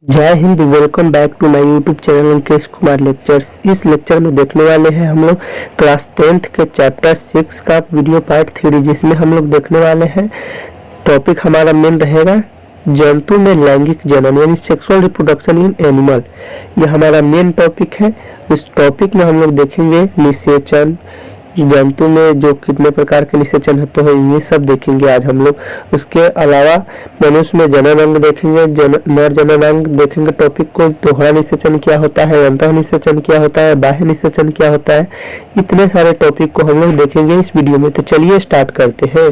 जय Hind. Welcome back to my YouTube channel Ankesh Kumar lectures. इस lecture में देखने वाले हैं हम लोग क्लास 10th के चैप्टर 6 का वीडियो पार्ट 3, जिसमें हम लोग देखने वाले हैं टॉपिक हमारा मेन रहेगा जंतु में लैंगिक जनन यानी सेक्सुअल रिप्रोडक्शन इन एनिमल। यह हमारा मेन टॉपिक है। इस टॉपिक में हम लोग देखेंगे निषेचन, जंतु में जो कितने प्रकार के निषेचन होते हैं ये सब देखेंगे आज हम लोग। उसके अलावा मनुष्य में जनन अंग देखेंगे, नर जनन अंग देखेंगे टॉपिक को। दोहरा निषेचन क्या होता है, अंतः निषेचन क्या होता है, बाह्य निषेचन क्या होता है, इतने सारे टॉपिक को हम लोग देखेंगे इस वीडियो में। तो चलिए स्टार्ट करते हैं।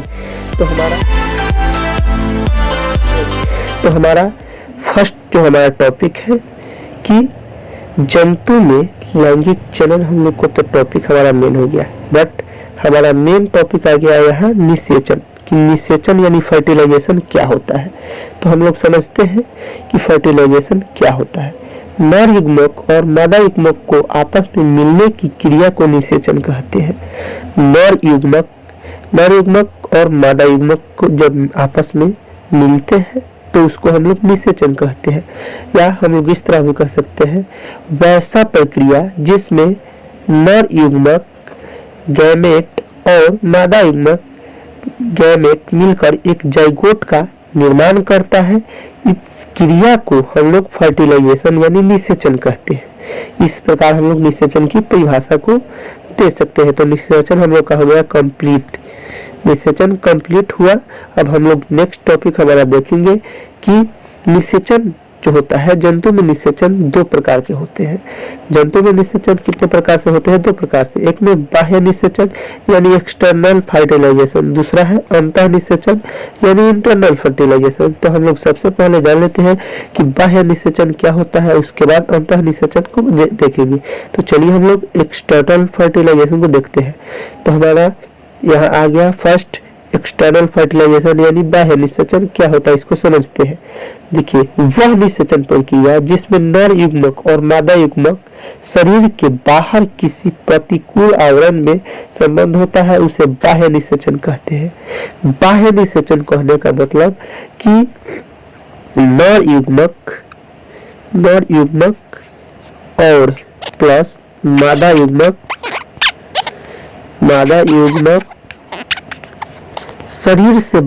तो हमारा फर्स्ट जो हमारा टॉपिक है कि जंतु में लैंगिक जनन, हम लोग को तो टॉपिक हमारा मेन हो गया, बट हमारा मेन टॉपिक आ गया है निषेचन कि निषेचन यानी फर्टिलाइजेशन क्या होता है। तो हम लोग समझते हैं कि फर्टिलाइजेशन क्या होता है। नर युग्मक और मादा युग्मक को आपस में मिलने की क्रिया को निषेचन कहते हैं। नर युग्मक और मादा युग्मक को जब आपस में मिलते हैं तो उसको हम लोग निषेचन कहते हैं, या हम लोग इस तरह भी कह सकते हैं वैसा प्रक्रिया जिसमें नर युग्मक गैमेट और मादा युग्मक गैमेट मिलकर एक जाइगोट का निर्माण करता है। इस क्रिया को हम लोग फर्टिलाइजेशन यानी निषेचन कहते हैं। इस प्रकार हम लोग निषेचन की परिभाषा को दे सकते हैं। तो निषेचन हम लोग का हो गया कंप्लीट, निषेचन कंप्लीट हुआ। अब हम लोग नेक्स्ट टॉपिक हमारा देखेंगे कि निषेचन जो होता है, जंतु में निषेचन दो प्रकार के होते हैं। जंतु में निषेचन कितने प्रकार से होते हैं? दो प्रकार से। एक में बाह्य निषेचन यानी एक्सटर्नल फर्टिलाइजेशन, दूसरा है अंतः निषेचन यानी इंटरनल फर्टिलाइजेशन। तो हम लोग सबसे पहले जान लेते हैं कि बाह्य निषेचन क्या होता है, उसके बाद अंतः निषेचन को देखेंगे। तो चलिए हम लोग एक्सटर्नल फर्टिलाइजेशन को देखते हैं। तो हमारा यहाँ आ गया फर्स्ट एक्सटर्नल फर्टिलाइजेशन यानी बाह्य निषेचन क्या होता है, इसको समझते हैं। देखिए, वह निषेचन प्रक्रिया जिसमें नर युग्मक और मादा युग्मक शरीर के बाहर किसी प्रतिकूल आवरण में संबंध होता है उसे बाह्य निषेचन कहते हैं। बाह्य निषेचन कहने का मतलब कि नर युग्मक और प्लस मादा युग्मक शरीर से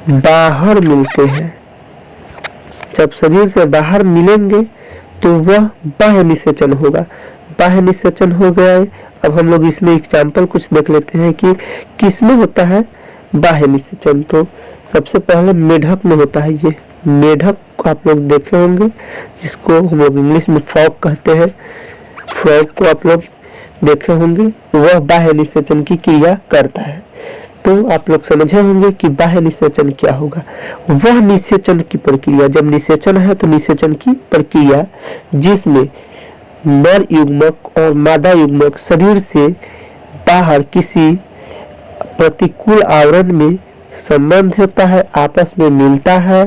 बाहर मिलते हैं। जब शरीर से बाहर मिलेंगे तो वह बाह्य निषेचन होगा। बाह्य निषेचन हो गया है। अब हम लोग इसमें एग्जाम्पल कुछ देख लेते हैं कि किसमें होता है बाह्य निषेचन। तो सबसे पहले मेढक में होता है। ये मेढक को आप लोग देखे होंगे, जिसको हम लोग इंग्लिश में फ्रॉग कहते हैं। फ्रॉग को आप लोग देखे होंगे, वह बाह्य निषेचन की क्रिया करता है। तो आप लोग समझे होंगे कि बाह्य निषेचन क्या होगा। वह निषेचन की प्रक्रिया, जब निषेचन है तो निषेचन की प्रक्रिया जिसमें नर युग्मक और मादा युग्मक शरीर से बाहर किसी प्रतिकूल आवरण में संबंध होता है, आपस में मिलता है,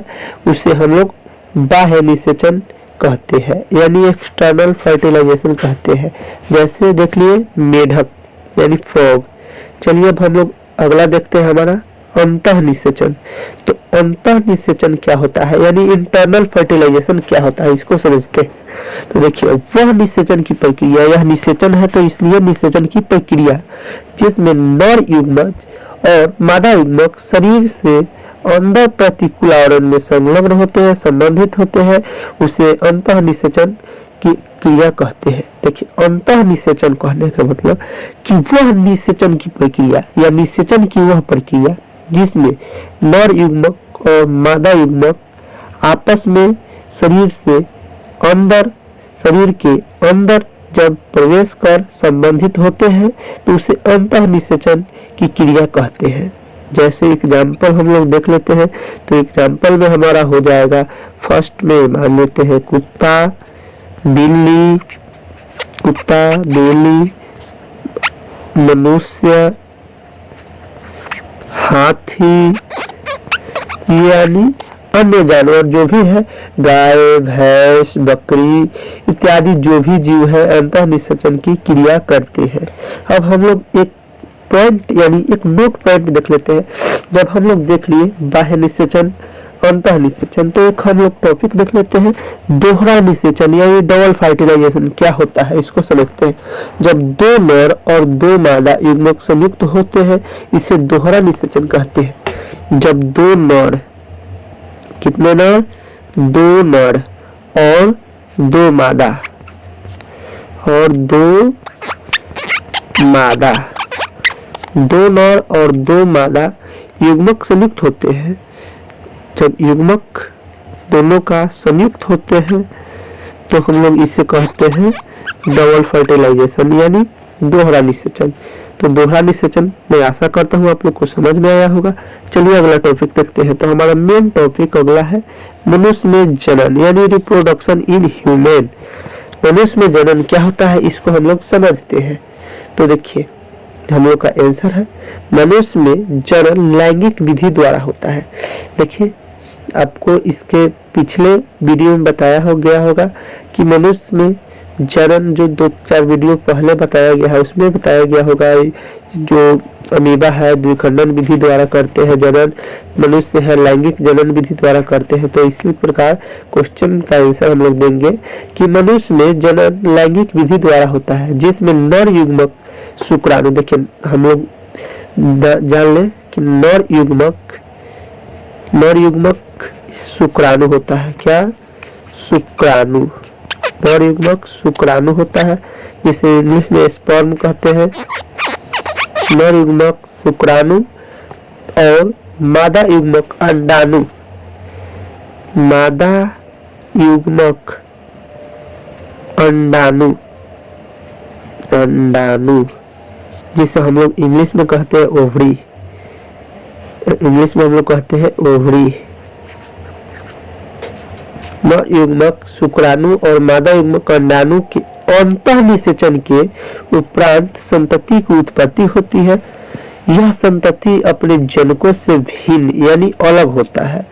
उसे हम लोग बाह्य निषेचन कहते हैं यानी एक्सटर्नल फर्टिलाइजेशन कहते हैं। जैसे देख लिए मेढक यानी फ्रॉग। चलिए अब हम लोग अगला देखते हैं हमारा अंतः निषेचन। तो अंतः निषेचन क्या होता है यानी इंटरनल फर्टिलाइजेशन क्या होता है, इसको समझते हैं। तो देखिए, वह निषेचन की प्रक्रिया, यह निषेचन है तो इसलिए निषेचन की प्रक्रिया जिसमें नर युग्मक और मादा युग्मक शरीर से अंदर प्रतिकूल आवरण में संलग्न होते हैं, संबंधित होते हैं, उसे अंतः निषेचन की क्रिया कहते हैं। देखिए, अंतः निषेचन कहने का मतलब कि वह निषेचन की प्रक्रिया या निषेचन की वह प्रक्रिया जिसमें नर युग्मक और मादा युग्मक आपस में शरीर के अंदर जब प्रवेश कर संबंधित होते हैं तो उसे अंतः निषेचन की क्रिया कहते हैं। जैसे एग्जाम्पल हम लोग देख लेते हैं। तो एग्जाम्पल में हमारा हो जाएगा, फर्स्ट में मान लेते हैं कुत्ता, बिल्ली, मनुष्य, हाथी, यानी अन्य जानवर जो भी है, गाय, भैंस, बकरी इत्यादि जो भी जीव है अंतः निषेचन की क्रिया करते हैं। अब हम लोग एक पॉइंट यानी एक नोट पॉइंट देख लेते हैं। जब हम लोग देख लिए बाह्य निषेचन, अंतः निषेचन। तो एक हम लोग टॉपिक देख लेते हैं, दोहरा निषेचन यानी डबल फर्टिलाइजेशन क्या होता है, इसको समझते हैं। जब दो नर और दो मादा युग्मक संयुक्त होते हैं इसे दोहरा निषेचन कहते हैं। जब दो नर, कितने नर, दो नर और दो मादा और दो मादा, दो नर और दो मादा युग्मक संयुक्त होते हैं, जब युग्मक दोनों का संयुक्त होते हैं तो हम लोग इसे कहते हैं डबल फर्टिलाइजेशन यानी दोहरा निषेचन। तो दोहरा निषेचन मैं आशा करता हूँ आप लोग को समझ में आया होगा। चलिए अगला टॉपिक देखते हैं। तो हमारा मेन टॉपिक अगला है मनुष्य में जनन यानी रिप्रोडक्शन इन ह्यूमन। मनुष्य में जनन क्या होता है इसको हम लोग समझते हैं। तो देखिए हम लोग का आंसर है मनुष्य में जनन लैंगिक विधि द्वारा होता है। देखिए आपको इसके पिछले वीडियो में बताया हो गया होगा कि मनुष्य में जनन जो 2-4 वीडियो पहले बताया गया है उसमें बताया गया होगा जो अमीबा है द्विखंडन विधि द्वारा करते हैं जनन, मनुष्य है लैंगिक जनन विधि द्वारा करते हैं। तो इसी प्रकार क्वेश्चन का आंसर हम लोग देंगे कि मनुष्य में जनन लैंगिक विधि द्वारा होता है जिसमें नर युग्मक शुक्राणु, देखिए हम लोग जान लें कि नर युग्मक शुक्राणु होता है। क्या? शुक्राणु, नर युग्मक शुक्राणु होता है जिसे इंग्लिश में स्पर्म कहते हैं। नर युग्मक शुक्राणु और मादा युग्मक अंडाणु, मादा युग्मक अंडाणु, अंडाणु जिसे हम लोग इंग्लिश में कहते हैं ओवरी, इंग्लिश में हम लोग कहते हैं ओवरी। नर युग्मक शुक्राणु और मादा युग्मक अंडाणु के अंतः निषेचन के उपरांत संतति की उत्पत्ति होती है। यह संतति अपने जनकों से भिन्न यानी अलग होता है।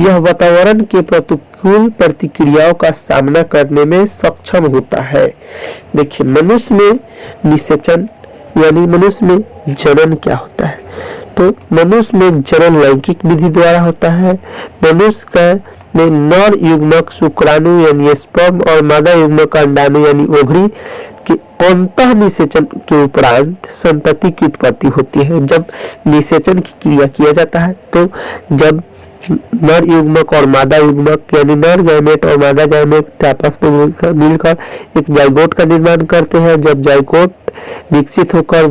यह वातावरण के प्रतिकूल प्रतिक्रियाओं का सामना करने में सक्षम होता है। देखिए मनुष्य में निषेचन यानी मनुष्य में जनन क्या होता है। तो मनुष्य में जनन लैंगिक विधि द्वारा होता है। मनुष्य का में नर युग्मक शुक्राणु यानी स्पर्म और मादा युग्मक अंडाणु यानी ओवरी के अंतः निषेचन के उपरांत संतति की उत्पत्ति होती है। जब निषेचन की क्रिया किया जाता है तो जब नर युग्मक और मादा युग्मक यानी नर गैमेट और मादा गैमेट आपस में मिलकर एक जाइगोट का निर्माण करते हैं। जब जाइगोट विकसित होकर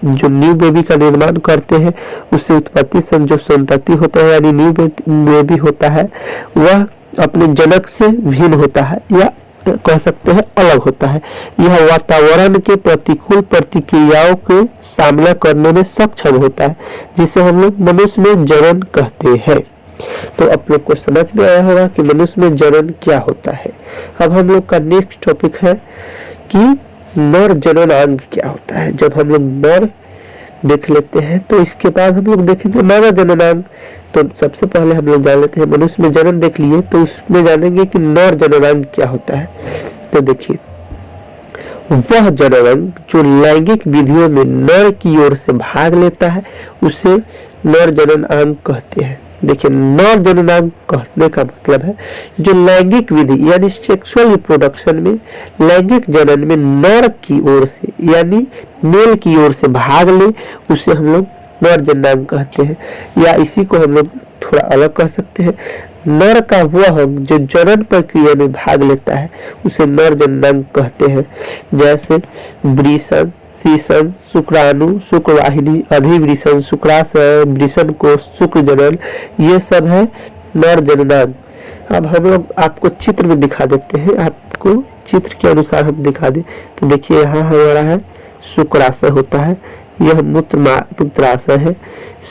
जो न्यू बेबी का निर्माण करते हैं उससे उत्पत्ति से जो संतति होता है यानी न्यू बेबी होता है वह अपने जनक से भिन्न होता है या कह सकते हैं अलग होता है। यह वातावरण के प्रतिकूल प्रतिक्रियाओं के सामना करने में सक्षम होता है जिसे हम लोग मनुष्य में जनन कहते हैं। तो आप लोग को समझ में आया होगा कि मनुष्य में जनन क्या होता है। अब हम लोग का नेक्स्ट टॉपिक है कि नर जननांग क्या होता है। जब हम लोग नर देख लेते हैं तो इसके बाद हम लोग देखेंगे मादा जननांग। तो सबसे पहले हम लोग जान लेते हैं मनुष्य में जनन देख लिए तो उसमें जानेंगे कि नर जननांग क्या होता है। तो देखिए वह जननांग जो लैंगिक विधियों में नर की ओर से भाग लेता है उसे नर जननांग कहते हैं। देखिए नर जननांग कहने का मतलब है जो लैंगिक विधि यानी सेक्सुअल रिप्रोडक्शन में लैंगिक जनन में नर की ओर से यानी मेल की ओर से भाग ले उसे हम लोग नर जननांग कहते हैं। या इसी को हम लोग थोड़ा अलग कह सकते हैं, नर का वह अंग जो जनन प्रक्रिया में भाग लेता है उसे नर जननांग कहते हैं। जैसे वृषण, शीशन, शुक्राणु, शुक्रवाहिनी, अधिवृषण, शुक्राशय, वृषण कोश, शुक्र जनन, ये सब है नर जननांग। अब हम लोग आपको चित्र में दिखा देते हैं, आपको चित्र के अनुसार हम दिखा दें। तो देखिए यहाँ हमारा है शुक्राशय होता है, यह मूत्राशय है,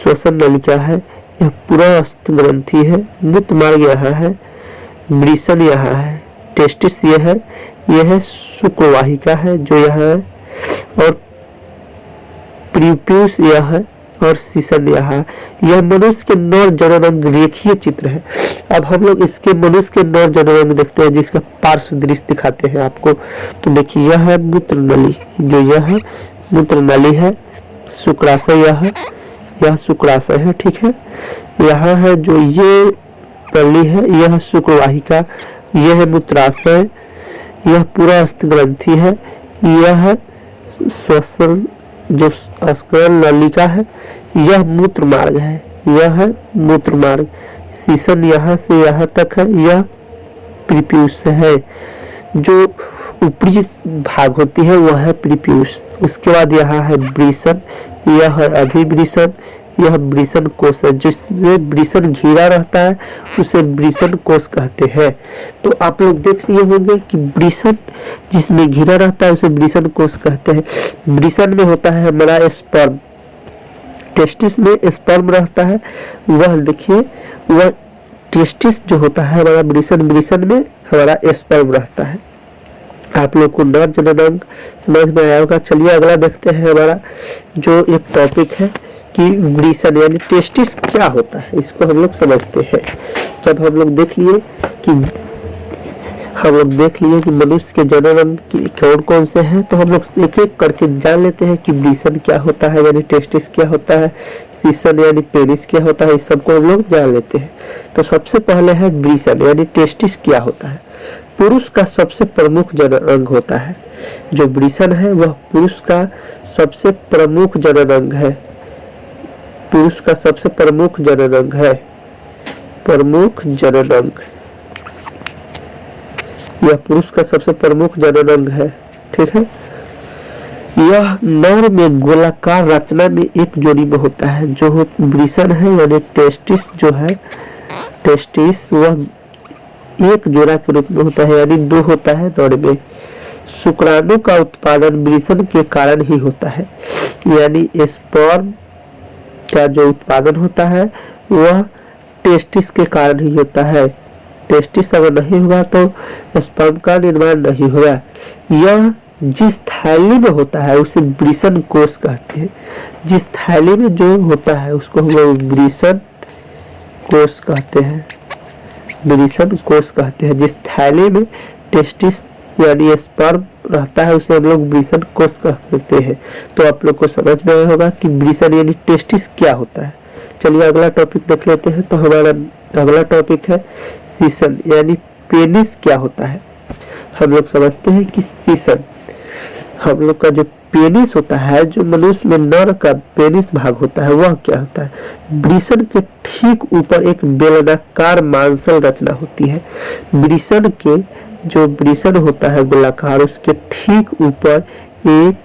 श्वसन नलिका है, यह पुरस्थ ग्रंथि है, मूत्र मार्ग यहाँ है, वृषण यहाँ है, टेस्टिस ये है शुक्रवाहिका है जो यहाँ है और प्रीप्यूस यह है और शीशन यह है। यह मनुष्य के नर जननांग रेखीय चित्र है। अब हम लोग इसके मनुष्य के नर जननांग देखते हैं जिसका पार्श्व दृश्य दिखाते हैं आपको। तो देखिए यह है मूत्र नली, जो यह है मूत्र नली है, शुक्राशय यह शुक्राशय है, ठीक है। यहाँ है जो ये नली है, यह शुक्रवाहिका, यह है मूत्राशय, यह पूरा अस्थि ग्रंथि है, यह श्वसन जो स्कलन नलिका है, यह मूत्र मार्ग है, यह है मूत्र मार्ग। सीसन यहाँ से यहाँ तक है, यह प्रीप्यूस है। जो ऊपरी भाग होती है वह है प्रीप्यूस। उसके बाद यहाँ है ब्रीसन, यह है अधिब्रीसन, यह ब्रीसन कोश है। जिसमें ब्रीसन घिरा रहता है उसे ब्रीसन कोश कहते हैं। तो आप लोग देख लिए होंगे कि ब्रीसन जिसमें घिरा रहता है उसे ब्रीसन कोश कहते हैं। ब्रीसन में होता है हमारा स्पर्म, टेस्टिस में स्पर्म रहता है, वह देखिए वह टेस्टिस जो होता है हमारा ब्रीसन में हमारा स्पर्म रहता है। आप लोग को नर जननांग समझ में आया होगा। चलिए अगला देखते हैं। हमारा जो एक टॉपिक है कि ब्रीसन यानी टेस्टिस क्या होता है, इसको हम लोग समझते हैं। जब हम लोग देख लिए कि मनुष्य के जननांग कौन कौन से हैं, तो हम लोग एक एक करके जान लेते हैं कि ब्रीसन क्या होता है यानी टेस्टिस क्या होता है, सीसन यानी पेनिस क्या होता है, इस सबको हम लोग जान लेते हैं। तो सबसे पहले है ब्रीसन यानी टेस्टिस क्या होता है। पुरुष का सबसे प्रमुख जननांग होता है। जो ब्रीसन है वह पुरुष का सबसे प्रमुख जननांग है। पुरुष का सबसे प्रमुख जननांग है, प्रमुख जननांग, यह पुरुष का सबसे प्रमुख जननांग है। ठीक है। यह नर में गोलाकार रचना में एक जोड़ी में होता है। जो ब्रीसन है यानी टेस्टिस जो है, टेस्टिस वह एक जोड़ा के रूप में होता है यानी दो होता है नर में। शुक्राणु का उत्पादन ब्रीसन के कारण ही होता है, यानी स्पर्म का जो उत्पादन होता है वह टेस्टिस के कारण ही होता है। टेस्टिस अगर नहीं होगा तो स्पर्म का निर्माण नहीं होगा। यह जिस थैली में होता है उसे ब्रीसन कोश कहते हैं। जिस थैली में जो होता है उसको हम लोग ब्रीसन कोश कहते हैं, ब्रीसन कोश कहते हैं। जिस थैली में टेस्टिस यानी स्पर्म रहता है उसे हम लोग ब्रीसन कोश कहते हैं। तो आप लोग को समझ में आया होगा कि ब्रीसन यानी टेस्टिस क्या होता है। चलिए अगला टॉपिक देख लेते हैं। तो हमारा अगला टॉपिक है सीसन यानी पेनिस क्या होता है। हम लोग समझते हैं कि सीसन हम लोग का जो पेनिस होता है, जो मनुष्य में नर का पेनिस भाग होता है वह क्या होता है। ब्रीसन के ठीक ऊपर एक बेलनाकार मांसल रचना होती है। ब्रीसन के जो ब्रीसन होता है गोलाकार, उसके ठीक ऊपर एक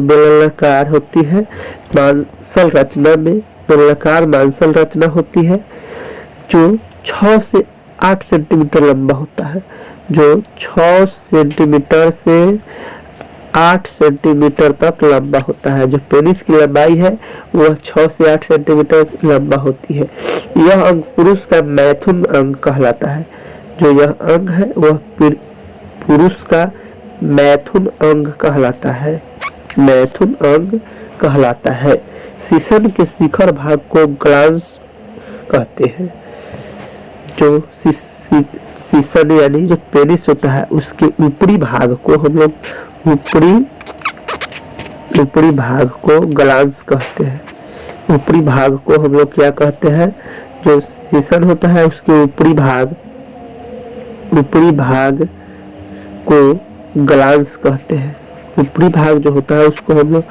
बेलनाकार होती है मांसल रचना में, बेलनाकार मांसल रचना होती है जो 6 से 8 सेंटीमीटर लंबा होता है। जो 6 सेंटीमीटर से 8 सेंटीमीटर तक लंबा होता है। जो पेनिस की लंबाई है वह 6 से 8 सेंटीमीटर लंबा होती है। यह अंग पुरुष का मैथुन अंग कहलाता है। जो यह अंग है वह पुरुष का मैथुन अंग कहलाता है, मैथुन अंग कहलाता है। सीसन के शिखर भाग को ग्लांस कहते हैं। जो सीसन यानी जो पेनिस होता है उसके ऊपरी भाग को हम लोग ऊपरी भाग को ग्लांस कहते हैं। ऊपरी भाग को हम लोग क्या कहते हैं, जो सीसन होता है उसके ऊपरी भाग को ग्लांस कहते हैं। ऊपरी भाग जो होता है उसको हम लोग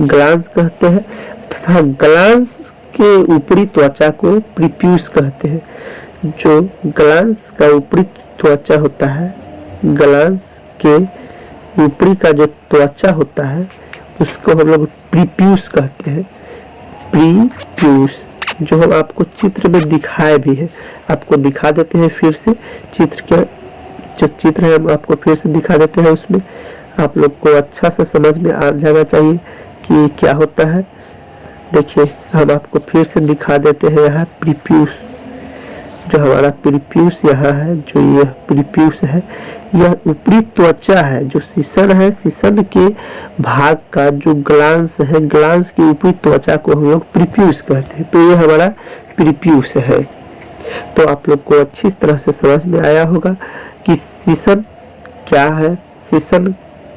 ग्लांस कहते हैं तथा ग्लांस के ऊपरी त्वचा को प्रीप्यूस कहते हैं। जो ग्लांस का ऊपरी त्वचा होता है, ग्लांस के ऊपरी का जो त्वचा होता है उसको हम लोग प्रीप्यूस कहते हैं। प्रीप्यूस जो हम आपको चित्र में दिखाए भी है, आपको दिखा देते हैं फिर से। चित्र के जो चित्र है हम आपको फिर से दिखा देते हैं, उसमें आप लोग को अच्छा से समझ में आ जाना चाहिए कि क्या होता है। देखिए हम आपको फिर से दिखा देते हैं। यहाँ प्रीप्यूस, जो हमारा प्रीप्यूस यहाँ है, जो यह प्रीप्यूस है, यह ऊपरी त्वचा है। जो सीसन है, सीसन के भाग का जो ग्लांस है, ग्लांस की ऊपरी त्वचा को हम लोग प्रीप्यूस कहते हैं। तो ये हमारा प्रीप्यूस है। तो आप लोग को अच्छी तरह से समझ में आया होगा कि सीसन क्या है, सीसन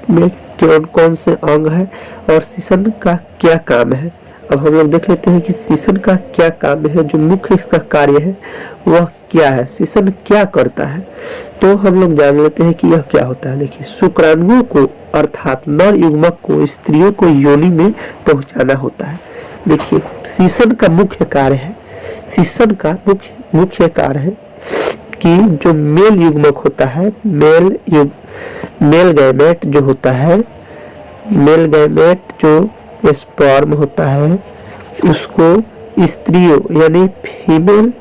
में कौन कौन से अंग है और सीसन का क्या काम है। अब हम लोग देख लेते हैं कि शीशन का क्या काम है, जो मुख्य इसका कार्य है वह क्या है, शीशन क्या करता है। तो हम लोग जान लेते हैं कि यह क्या होता है। देखिए, शुक्राणुओं को अर्थात नर युग्मक को स्त्रियों को योनि में पहुंचाना होता है। देखिए, शीशन का मुख्य कार्य है, शीशन का मुख्य कार्य है कि जो मेल युग्मक होता है, मेल गैमेट जो होता है, मेल गैमेट जो स्पर्म होता है उसको स्त्रियों यानी फीमेल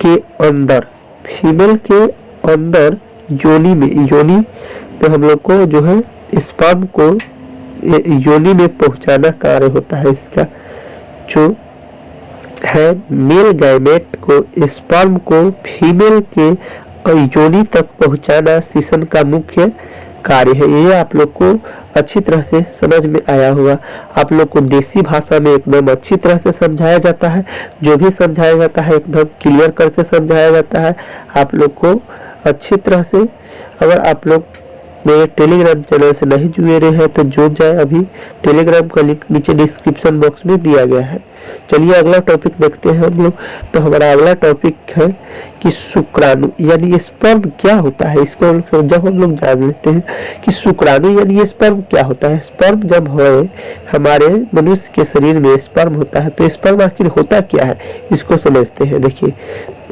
के अंदर योनि में हम लोग को जो है स्पर्म को योनि में पहुंचाना कार्य होता है। इसका जो है मेल गैमेट को स्पर्म को फीमेल के योनि तक पहुंचाना शीशन का मुख्य कार्य है। ये आप लोग को अच्छी तरह से समझ में आया होगा। आप लोग को देसी भाषा में एकदम अच्छी तरह से समझाया जाता है, जो भी समझाया जाता है एकदम क्लियर करके समझाया जाता है आप लोग को अच्छी तरह से। अगर आप लोग मेरे टेलीग्राम चैनल से नहीं जुड़े रहे हैं तो जुड़ जाए, अभी टेलीग्राम का लिंक नीचे डिस्क्रिप्शन बॉक्स में दिया गया है। चलिए अगला टॉपिक देखते हैं हम लोग। तो हमारा अगला टॉपिक है कि शुक्राणु यानी स्पर्म क्या होता है। इसको जब हम लोग जान लेते हैं कि शुक्राणु यानी स्पर्म क्या होता है। स्पर्म जब हो हमारे मनुष्य के शरीर में स्पर्म होता है तो स्पर्म आखिर होता क्या है, इसको समझते हैं। देखिए,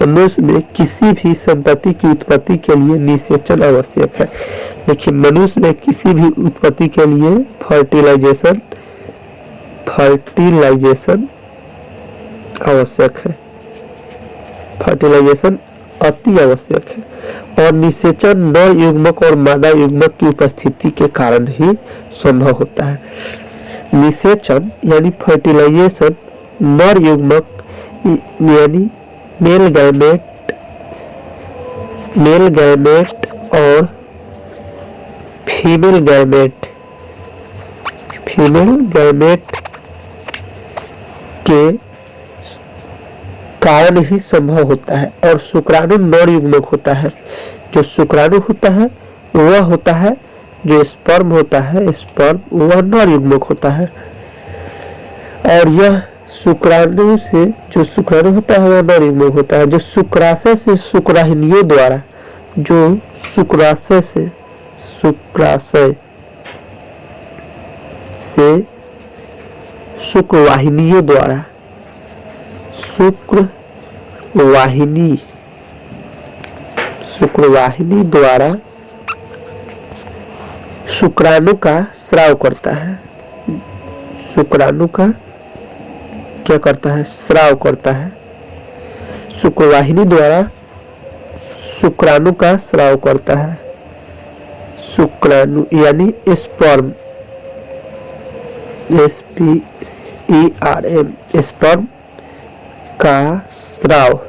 मनुष्य में किसी भी संतति की उत्पत्ति के लिए निषेचन आवश्यक है। देखिए, मनुष्य में किसी भी उत्पत्ति के लिए फर्टिलाइजेशन आवश्यक है, फर्टिलाइजेशन अति आवश्यक है और निषेचन नर युग्मक और मादा युग्मक की उपस्थिति के कारण ही संभव होता है। निषेचन यानी फर्टिलाइजेशन नर युग्मक यानी मेल गैमेट और फीमेल गैमेट के कारण ही संभव होता है। और शुक्राणु नर युग्मक होता है। जो शुक्राणु होता है वह होता है, जो स्पर्म होता है स्पर्म वह नर युग्मक होता है। और यह शुक्राणु से जो शुक्राणु होता है वह नर युग्मक होता है। जो शुक्राशय से शुक्राहिनियों द्वारा, जो शुक्राशय से शुक्रवाहिनियों द्वारा शुक्रवाहिनी द्वारा शुक्राणु का स्राव करता है। शुक्राणु का क्या करता है, स्राव करता है। शुक्रवाहिनी द्वारा शुक्राणु का स्राव करता है। शुक्राणु यानी स्पर्म, SPERM स्पर्म का स्राव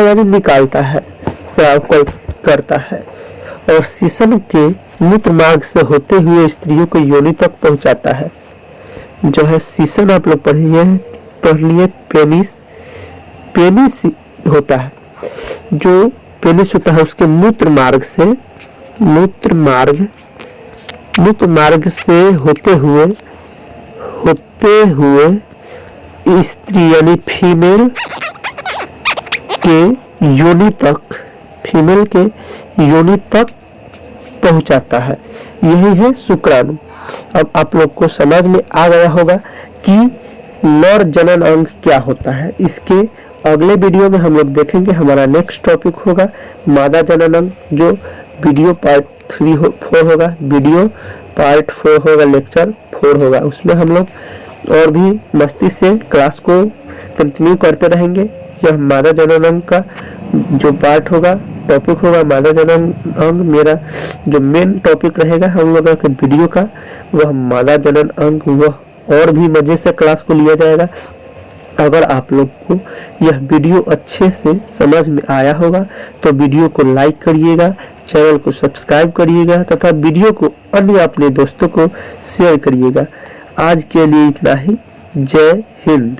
यानी निकालता है, स्राव करता है और शीशन के मूत्र मार्ग से होते हुए स्त्रियों को योनि तक पहुंचाता है। जो है शीशन आप लोग पढ़ लिए पेनिस होता है। जो पेनिस होता है उसके मूत्र मार्ग से होते हुए स्त्री यानी फीमेल के योनि तक पहुंचाता है। यही है शुक्राणु। अब आप लोग को समझ में आ गया होगा कि नर जनन अंग क्या होता है। इसके अगले वीडियो में हम लोग देखेंगे। हमारा नेक्स्ट टॉपिक होगा मादा जनन अंग, जो वीडियो पार्ट 4 होगा, वीडियो पार्ट 4 होगा, लेक्चर 4 होगा। उसमें हम लोग और भी मस्ती से क्लास को कंटिन्यू करते रहेंगे। यह मादा जनन अंग का जो पार्ट होगा, टॉपिक होगा मादा जनन अंग। मेरा जो मेन टॉपिक रहेगा हम लोगों के वीडियो का वह मादा जनन अंग, वह और भी मजे से क्लास को लिया जाएगा। अगर आप लोग को यह वीडियो अच्छे से समझ में आया होगा तो वीडियो को लाइक करिएगा, चैनल को सब्सक्राइब करिएगा तथा वीडियो को अन्य अपने दोस्तों को शेयर करिएगा। आज के लिए इतना ही। जय हिंद।